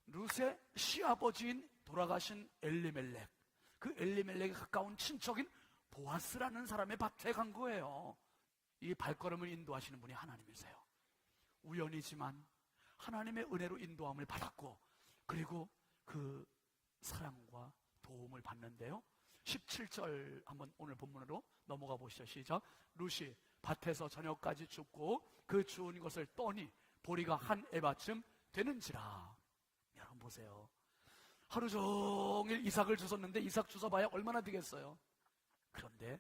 룻의 시아버지인 돌아가신 엘리멜렉, 그 엘리멜렉에 가까운 친척인 보아스라는 사람의 밭에 간 거예요. 이 발걸음을 인도하시는 분이 하나님이세요. 우연이지만 하나님의 은혜로 인도함을 받았고, 그리고 그 사랑과 도움을 받는데요. 17절 한번 오늘 본문으로 넘어가 보시죠. 시작. 룻이 밭에서 저녁까지 줍고 그 주운 것을 떠니 보리가 한 에바쯤 되는지라. 여러분 보세요. 하루 종일 이삭을 주웠는데 이삭 주워봐야 얼마나 되겠어요? 그런데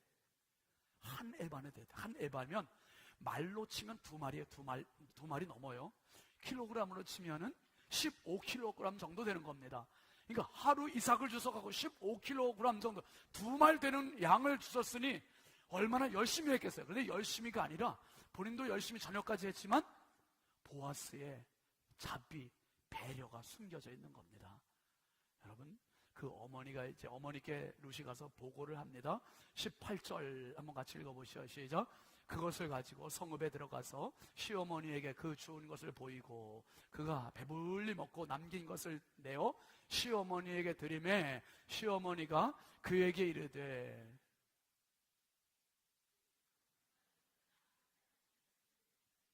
한 에바는 돼. 한 에바면 말로 치면 두 마리에 두 마리 넘어요. 킬로그램으로 치면은 15kg 정도 되는 겁니다. 그러니까 하루 이삭을 주워가고 15kg 정도, 두 말 되는 양을 주웠으니 얼마나 열심히 했겠어요. 그런데 열심히가 아니라 본인도 열심히 저녁까지 했지만 보아스의 자비, 배려가 숨겨져 있는 겁니다. 여러분, 그 어머니가 이제 어머니께 룻이 가서 보고를 합니다. 18절 한번 같이 읽어보시죠. 시작. 그것을 가지고 성읍에 들어가서 시어머니에게 그 주운 것을 보이고 그가 배불리 먹고 남긴 것을 내어 시어머니에게 드리매 시어머니가 그에게 이르되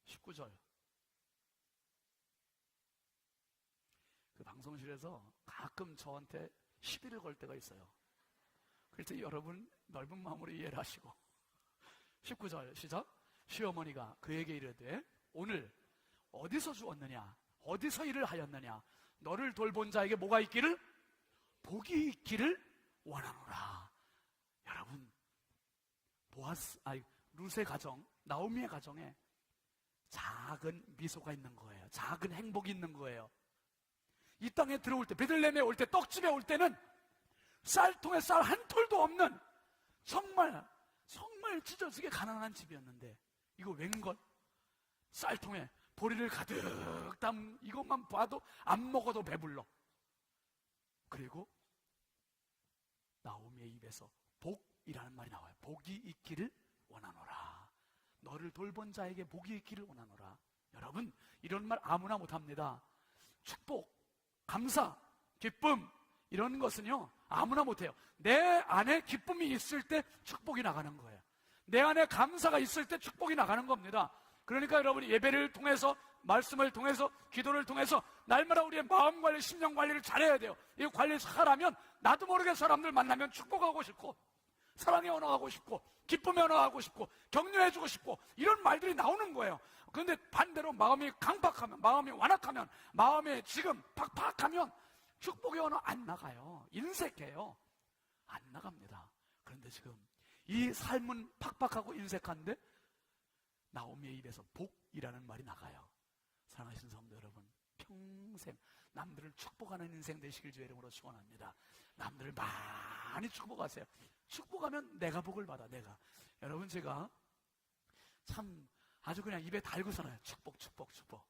19절 그 방송실에서 가끔 저한테 시비를 걸 때가 있어요. 그럴 때 여러분 넓은 마음으로 이해를 하시고 19절 시작. 시어머니가 그에게 이르되 오늘 어디서 주었느냐 어디서 일을 하였느냐 너를 돌본 자에게 뭐가 있기를 복이 있기를 원하노라. 여러분 룻의 가정 나오미의 가정에 작은 미소가 있는 거예요. 작은 행복이 있는 거예요. 이 땅에 들어올 때 베들레헴에 올 때 떡집에 올 때는 쌀통에 쌀 한 톨도 없는 정말 찢어지게 가난한 집이었는데 이거 웬걸? 쌀통에 보리를 가득 담은 이것만 봐도 안 먹어도 배불러. 그리고 나오미의 입에서 복이라는 말이 나와요. 복이 있기를 원하노라. 너를 돌본 자에게 복이 있기를 원하노라. 여러분 이런 말 아무나 못합니다. 축복, 감사, 기쁨 이런 것은요 아무나 못해요. 내 안에 기쁨이 있을 때 축복이 나가는 거예요. 내 안에 감사가 있을 때 축복이 나가는 겁니다. 그러니까 여러분이 예배를 통해서 말씀을 통해서 기도를 통해서 날마다 우리의 마음 관리, 심령 관리를 잘해야 돼요. 이 관리 잘하면 나도 모르게 사람들 만나면 축복하고 싶고 사랑의 언어하고 싶고 기쁨의 언어하고 싶고 격려해주고 싶고 이런 말들이 나오는 거예요. 그런데 반대로 마음이 강박하면 마음이 완악하면 마음이 지금 팍팍하면 축복의 언어 안 나가요. 인색해요. 안 나갑니다. 그런데 지금 이 삶은 팍팍하고 인색한데 나오미의 입에서 복이라는 말이 나가요. 사랑하시는 성도 여러분 평생 남들을 축복하는 인생 되시길 주의 이름으로 축원합니다. 남들을 많이 축복하세요. 축복하면 내가 복을 받아. 내가 여러분 제가 참 아주 그냥 입에 달고 살아요. 축복 축복 축복.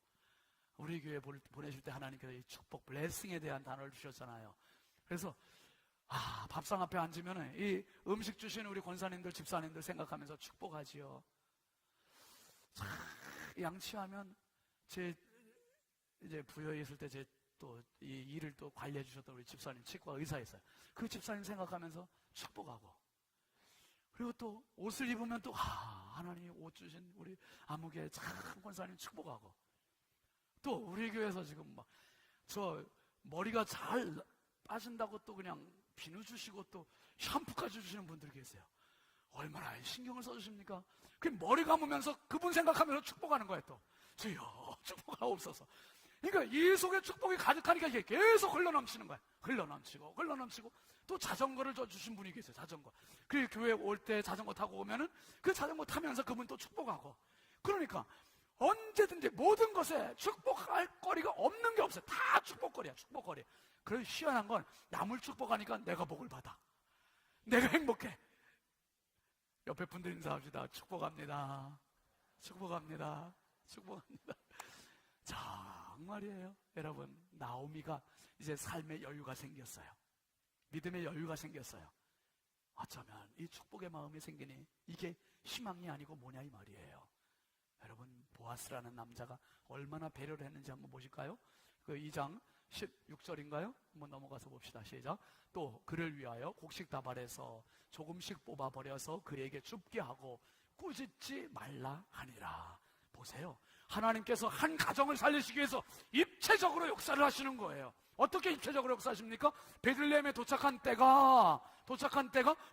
우리 교회 보내실 때 하나님께서 이 축복 블레싱에 대한 단어를 주셨잖아요. 그래서 밥상 앞에 앉으면 이 음식 주시는 우리 권사님들 집사님들 생각하면서 축복하지요. 참 양치하면 제 이제 부여에 있을 때 제 또 이 일을 또 관리해 주셨던 우리 집사님 치과 의사 있어요. 그 집사님 생각하면서 축복하고 그리고 또 옷을 입으면 또 하나님 옷 주신 우리 아무개 참 권사님 축복하고 또 우리 교회에서 지금 막 저 머리가 잘 빠진다고 또 그냥 비누 주시고 또 샴푸까지 주시는 분들 계세요. 얼마나 신경을 써주십니까? 그 머리 감으면서 그분 생각하면서 축복하는 거예요. 또 주여 축복하옵소서. 그러니까 이 속에 축복이 가득하니까 이게 계속 흘러넘치는 거예요. 흘러넘치고 또 자전거를 줘 주신 분이 계세요. 자전거. 그 교회 올 때 자전거 타고 오면은 그 자전거 타면서 그분 또 축복하고. 그러니까 언제든지 모든 것에 축복할 거리가 없는 게 없어요. 다 축복거리야. 축복거리. 그래서 희한한 건 남을 축복하니까 내가 복을 받아. 내가 행복해. 옆에 분들 인사합시다. 축복합니다. 축복합니다. 축복합니다. 정말이에요. 여러분 나오미가 이제 삶의 여유가 생겼어요. 믿음의 여유가 생겼어요. 어쩌면 이 축복의 마음이 생기니 이게 희망이 아니고 뭐냐 이 말이에요. 여러분 보아스라는 남자가 얼마나 배려를 했는지 한번 보실까요? 그 2장 16절인가요? 한번 넘어가서 봅시다. 시작. 또 그를 위하여 곡식 다발에서 조금씩 뽑아버려서 그에게 줍게 하고 꾸짖지 말라 하니라. 보세요. 하나님께서 한 가정을 살리시기 위해서 입체적으로 역사를 하시는 거예요. 어떻게 입체적으로 역사하십니까? 베들레헴에 도착한 때가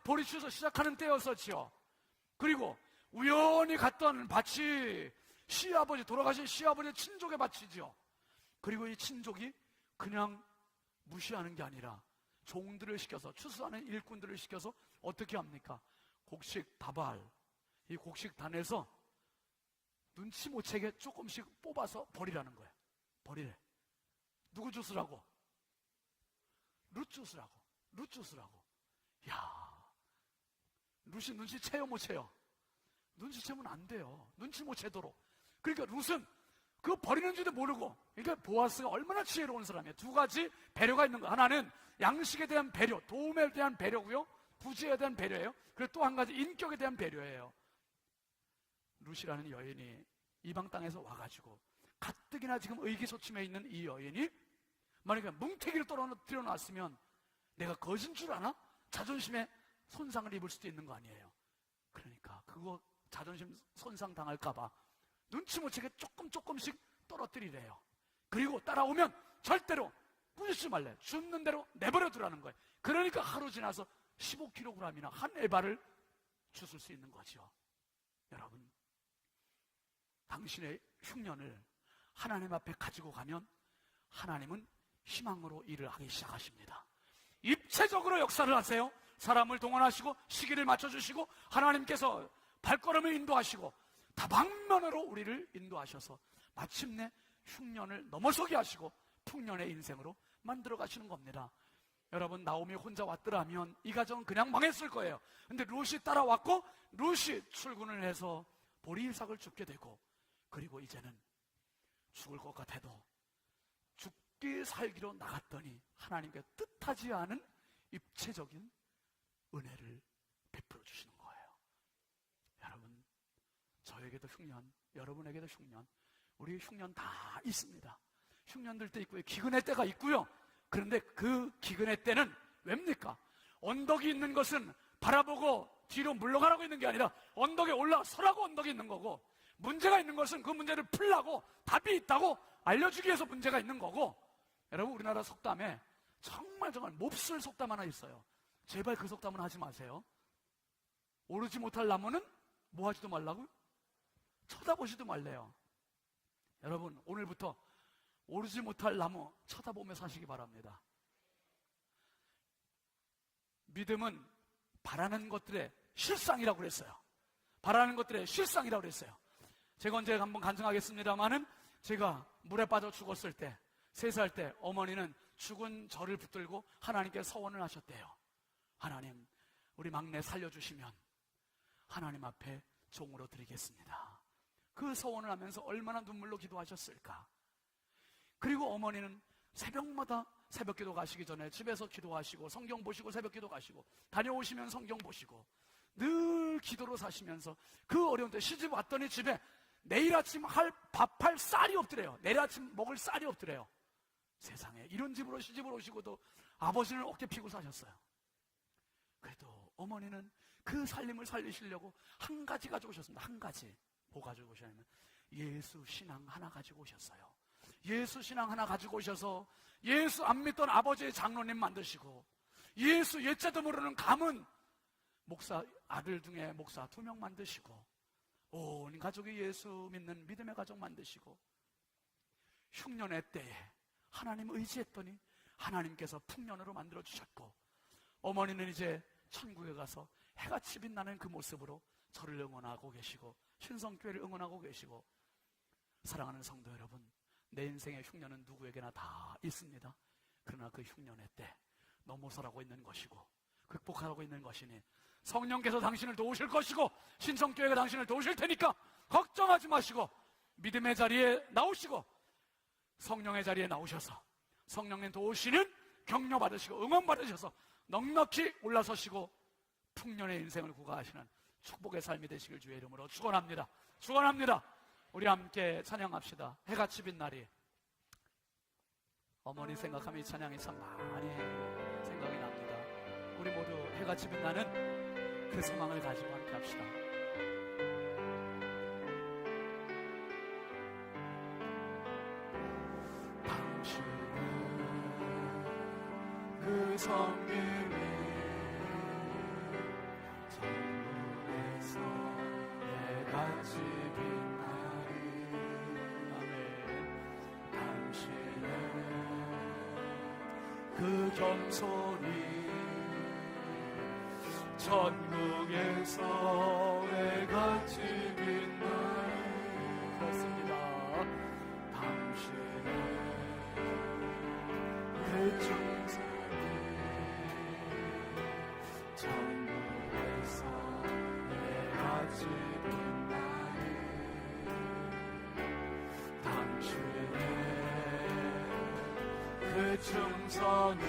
보리 추수 시작하는 때였었지요. 그리고 우연히 갔던 밭이 돌아가신 시아버지 친족의 밭이지요. 그리고 이 친족이 그냥 무시하는 게 아니라 종들을 시켜서 추수하는 일꾼들을 시켜서 어떻게 합니까? 곡식 다발, 이 곡식 단에서 눈치 못 채게 조금씩 뽑아서 버리라는 거예요. 버리래. 누구 주스라고? 룻 주스라고. 야, 룻이 눈치 채요 못 채요? 눈치 채면 안 돼요. 눈치 못 채도록. 그러니까 룻은 그거 버리는지도 모르고. 그러니까 보아스가 얼마나 지혜로운 사람이에요. 두 가지 배려가 있는 거. 하나는 양식에 대한 배려, 도움에 대한 배려고요, 부지에 대한 배려예요. 그리고 또 한 가지 인격에 대한 배려예요. 룻이라는 여인이 이방 땅에서 와가지고 가뜩이나 지금 의기소침해 있는 이 여인이 만약에 뭉태기를 떨어뜨려 놨으면 내가 거진 줄 아나? 자존심에 손상을 입을 수도 있는 거 아니에요. 그러니까 그거 자존심 손상 당할까봐 눈치 못 채게 조금씩 떨어뜨리래요. 그리고 따라오면 절대로 뿌리지 말래. 줍는 대로 내버려 두라는 거예요. 그러니까 하루 지나서 15kg이나 한 에바를 주실 수 있는 거죠. 여러분, 당신의 흉년을 하나님 앞에 가지고 가면 하나님은 희망으로 일을 하기 시작하십니다. 입체적으로 역사를 하세요. 사람을 동원하시고 시기를 맞춰주시고 하나님께서 발걸음을 인도하시고 다방면으로 우리를 인도하셔서 마침내 흉년을 넘어서게 하시고 풍년의 인생으로 만들어 가시는 겁니다. 여러분, 나오미 혼자 왔더라면 이 가정은 그냥 망했을 거예요. 근데 룻이 따라왔고 룻이 출근을 해서 보리 이삭을 줍게 되고, 그리고 이제는 죽을 것 같아도 죽기 살기로 나갔더니 하나님께 뜻하지 않은 입체적인 은혜를 베풀어 주시는 거예요. 여러분, 저에게도 흉년, 여러분에게도 흉년, 우리 흉년 다 있습니다. 흉년들 때 있고요, 기근의 때가 있고요. 그런데 그 기근의 때는 왜입니까? 언덕이 있는 것은 바라보고 뒤로 물러가라고 있는 게 아니라 언덕에 올라서라고 언덕이 있는 거고, 문제가 있는 것은 그 문제를 풀라고 답이 있다고 알려주기 위해서 문제가 있는 거고. 여러분, 우리나라 속담에 정말 몹쓸 속담 하나 있어요. 제발 그 속담은 하지 마세요. 오르지 못할 나무는 뭐 하지도 말라고요? 쳐다보지도 말래요. 여러분, 오늘부터 오르지 못할 나무 쳐다보며 사시기 바랍니다. 믿음은 바라는 것들의 실상이라고 그랬어요. 바라는 것들의 실상이라고 그랬어요. 제가 언제 한번 간증하겠습니다마는, 제가 물에 빠져 죽었을 때 3살 때 어머니는 죽은 저를 붙들고 하나님께 서원을 하셨대요. 하나님, 우리 막내 살려주시면 하나님 앞에 종으로 드리겠습니다. 그 서원을 하면서 얼마나 눈물로 기도하셨을까. 그리고 어머니는 새벽마다 새벽기도 가시기 전에 집에서 기도하시고 성경 보시고 새벽기도 가시고 다녀오시면 성경 보시고 늘 기도로 사시면서 그 어려운 때 시집 왔더니 집에 내일 아침 밥할 쌀이 없더래요. 내일 아침 먹을 쌀이 없더래요. 세상에, 이런 집으로 시집을 오시고도 아버지는 어깨 피고 사셨어요. 그래도 어머니는 그 살림을 살리시려고 한 가지 가지고 오셨습니다. 한 가지. 뭐 가지고 오셨냐면 예수 신앙 하나 가지고 오셨어요. 예수 신앙 하나 가지고 오셔서 예수 안 믿던 아버지의 장로님 만드시고, 예수 예자도 모르는 가문 목사 아들 중에 목사 2명 만드시고, 온 가족이 예수 믿는 믿음의 가족 만드시고, 흉년의 때에 하나님 의지했더니 하나님께서 풍년으로 만들어 주셨고, 어머니는 이제 천국에 가서 해같이 빛나는 그 모습으로 저를 응원하고 계시고 신성교회를 응원하고 계시고. 사랑하는 성도 여러분, 내 인생의 흉년은 누구에게나 다 있습니다. 그러나 그 흉년의 때 넘어서라고 있는 것이고 극복하라고 있는 것이니 성령께서 당신을 도우실 것이고 신성교회가 당신을 도우실 테니까 걱정하지 마시고 믿음의 자리에 나오시고 성령의 자리에 나오셔서 성령님 도우시는 격려 받으시고 응원 받으셔서 넉넉히 올라서시고 풍년의 인생을 구가하시는 축복의 삶이 되시길 주의 이름으로 축원합니다. 축원합니다. 우리 함께 찬양합시다. 해같이 빛나리. 어머니 생각하면 이 찬양이 참 많이 생각이 납니다. 우리 모두 해같이 빛나는 그 소망을 가지고 함께 합시다. 당신은 그 성김이 천국에서 해같이 빛나리. 아멘. 당신은 그 겸손이 천국에서 해같이 빛나리. 그렇습니다. 당신은 그 중생이 천국에서 해같이 빛나리. 당신은 충성이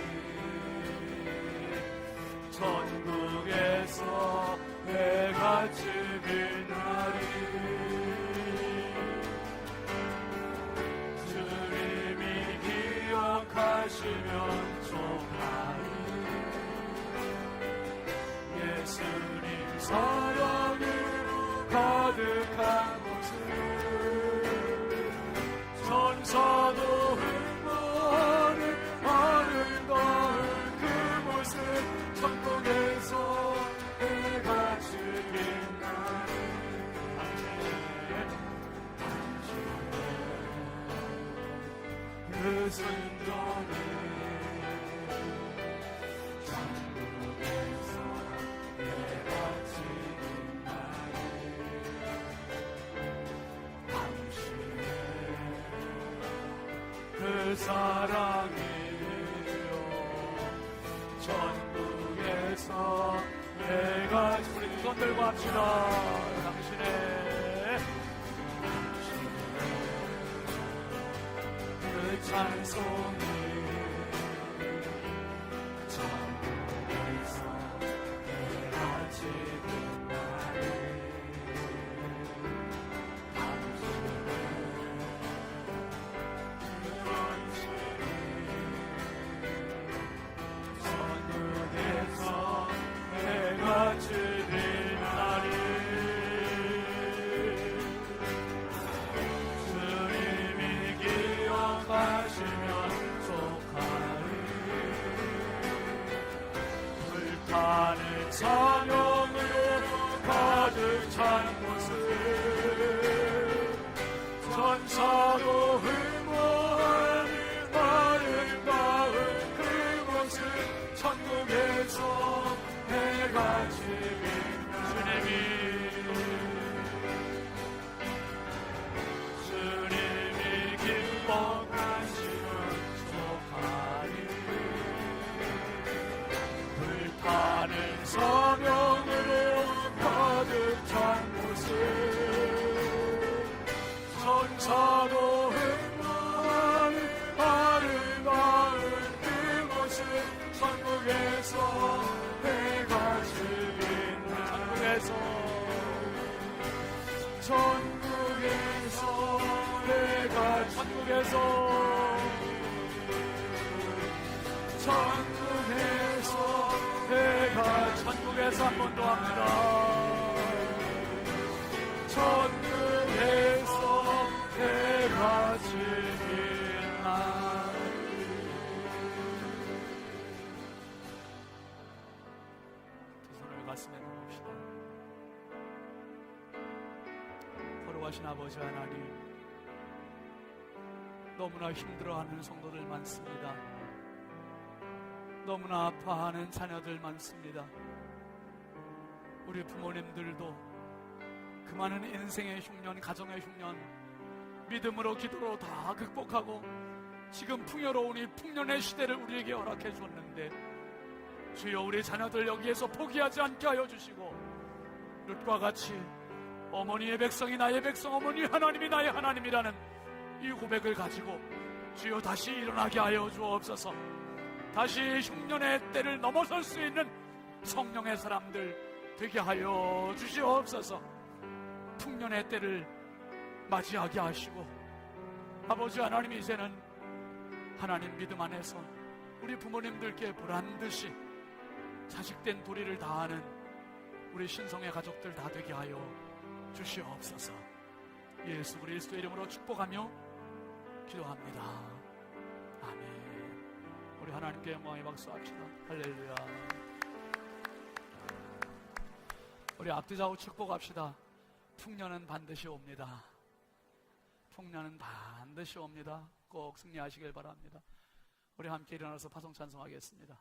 천국에서 해같이 빛나리. 주님이 기억하시면 좋아하리. 예수님 사랑으로 가득한 곳을 천사도 흥분하는 아름다운 그곳을 천국에서 해같이 빛나는 그 순간에 천국에서 해같이 빛나는 당신의 그 사랑이요 천국에서 내가 우리 두 손 들고 합시다. 당신의 그 찬송이 천국에서 해같이 빛나리. 천국에서 해같이 빛나리. 주님이 기억하시면 속하리. 불타는 사명으로 가득 찬 곳을 천사도 흥분하는 아름다운 그곳을 천국에서 해같이 주님이 기뻐하시면 속하리. 불타는 사명으로 가득 찬 곳을 천사도 흥분하는 아름다운 그곳을 천국에서 해같이 빛나는 천국에서 해가 천국에서 한 번 더 합니다. 천국에서 해같이 빛나리. 두 손을 가슴에 놓읍시다. 거룩하신 아버지 하나님, 너무나 힘들어하는 성도들 많습니다. 너무나 아파하는 자녀들 많습니다. 우리 부모님들도 그 많은 인생의 흉년, 가정의 흉년 믿음으로 기도로 다 극복하고 지금 풍요로운 이 풍년의 시대를 우리에게 허락해 줬는데, 주여 우리 자녀들 여기에서 포기하지 않게 하여 주시고 룻과 같이 어머니의 백성이 나의 백성, 어머니 하나님이 나의 하나님이라는 이 고백을 가지고 주여 다시 일어나게 하여 주옵소서. 다시 흉년의 때를 넘어설 수 있는 성령의 사람들 되게 하여 주시옵소서. 풍년의 때를 맞이하게 하시고 아버지 하나님, 이제는 하나님 믿음 안에서 우리 부모님들께 보란듯이 자식된 도리를 다하는 우리 신성의 가족들 다 되게 하여 주시옵소서. 예수 그리스도의 이름으로 축복하며 기도합니다. 아멘. 우리 하나님께 영광의 박수 합시다. 할렐루야. 우리 앞뒤 좌우 축복합시다. 풍년은 반드시 옵니다. 풍년은 반드시 옵니다. 꼭 승리하시길 바랍니다. 우리 함께 일어나서 파송 찬송하겠습니다.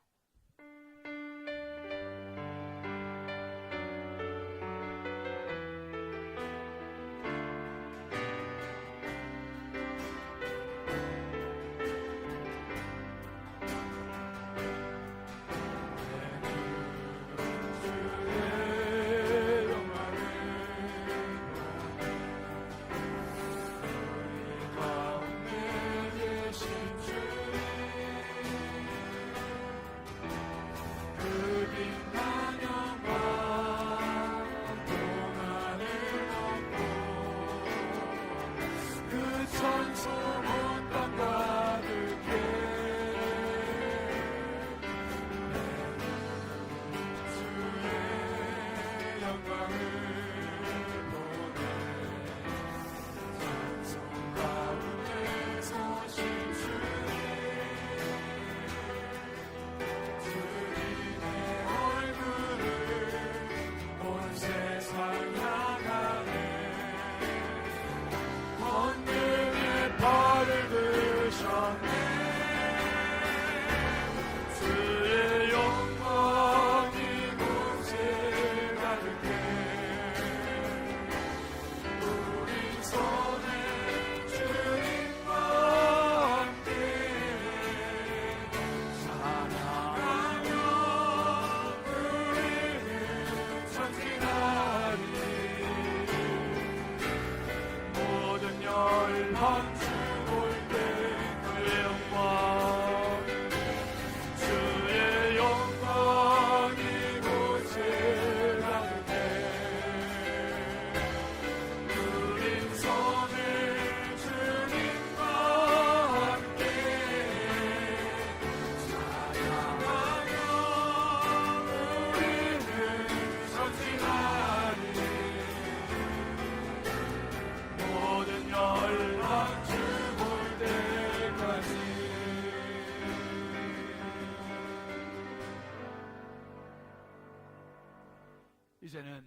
이제는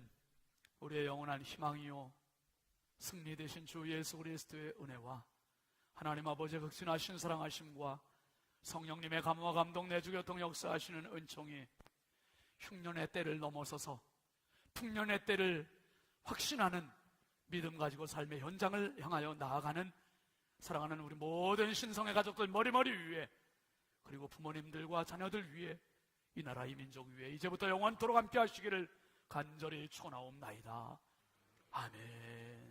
우리의 영원한 희망이요 승리 되신 주 예수 그리스도의 은혜와 하나님 아버지의 극진하신 사랑하심과 성령님의 감화 감동 내주 교통 역사하시는 은총이 흉년의 때를 넘어서서 풍년의 때를 확신하는 믿음 가지고 삶의 현장을 향하여 나아가는 사랑하는 우리 모든 신성의 가족들 머리머리 위에, 그리고 부모님들과 자녀들 위에, 이 나라 이 민족 위에 이제부터 영원토록 함께 하시기를 간절히 초나옵나이다. 아멘.